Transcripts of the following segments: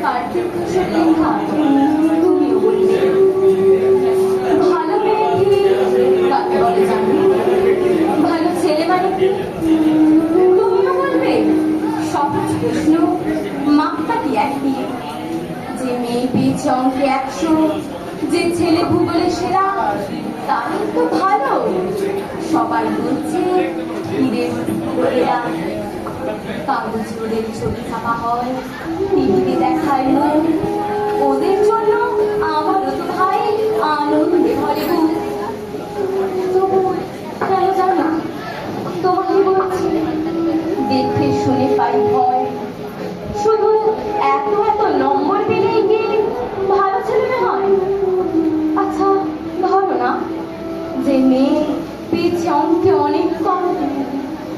কার্তিক সত্যি খান তুমিও বলবে ভালো মেয়ে কি কাকে বলে জানো? ভালো ছেলে মানে কি তুমিও বলবে? সহজ প্রশ্ন, মাপকাঠি একই। যে মেয়ে পেয়েছে অঙ্কে 100, যে ছেলে ভূগোলে সেরা, তাই তো ভালো। সবাই বলছে ঈদের ভূগোলেরা। কাগজ রোদের ছবি ছাপা হয়, টিভিতে দেখায় মুখ। ওদের জন্য আমারও তো ভাই আনন্দে ভরে বুক। তবু কেন জানো না, তোমাকে বলছি, দেখে শুনে পাই ভয়। শুধু এত এত নম্বর পেলেই কি ভালো ছেলে হয়? আচ্ছা ধরো না, যে মেয়ে পেয়েছে অঙ্কে অনেক কম,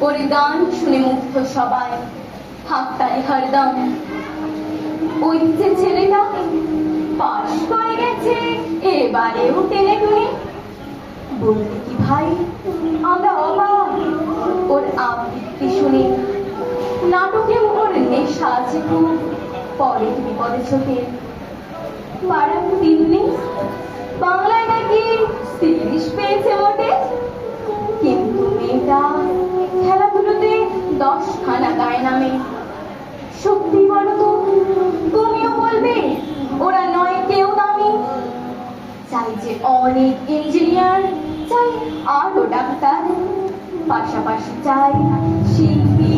ওর গান শুনে মুগ্ধ সবাই, হাততালি হরদম। ওই যে ছেলেটা পাশ করে গেছে এবারেও টেনে টুনে, বলতে কি ভাই আমরা অবাক ওর আবৃত্তি শুনে। নাটকে ওর নেশা আছে খুব, পরে বিপদে ছোটে। পাড়ার তিন্নি বাংলায় নাকি 30 পেয়েছে মোটে, কিন্তু মেয়েটা খেলাধুলোতে 10 খানা গায়ে নামে। সত্যি বলো তো, তুমিও বলবে ওরা নয় কেউ দামি? চাই যে অনেক ইঞ্জিনিয়ার, চাই আরো ডাক্তার, পাশাপাশি চাই শিল্পী,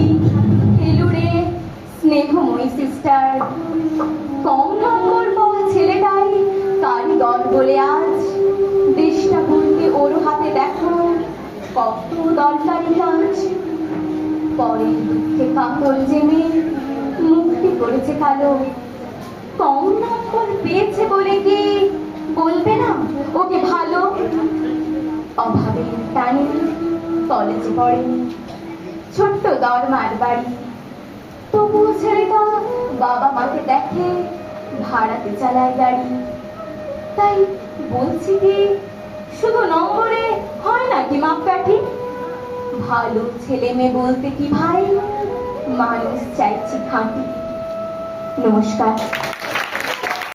খেলুড়ে, স্নেহময়ী সিস্টার। কম নম্বর পাওয়া ছেলেটাই কারিগর বলে আজ দেশটা বলতে ওর হাতে দেখো কত দরকারি কাজ। পরের দুঃখে কাতর জেমে মুক্তি করেছে কালো। কম নম্বর পেয়েছে বলে কি বলবে না ওকে ভালো? অভাবের টানে কলেজে পড়েনি, ছোট্ট দরমার বাড়ি, তবুও ছেলেটা বাবা মাকে দেখে, ভাড়াতে চালায় গাড়ি। তাই বলছি কি, শুধু নম্বরে হয় নাকি মাপকাঠি? ভালো ছেলে মেয়ে বলতে কি ভাই, মানুষ চাইছি খাঁটি। নমস্কার।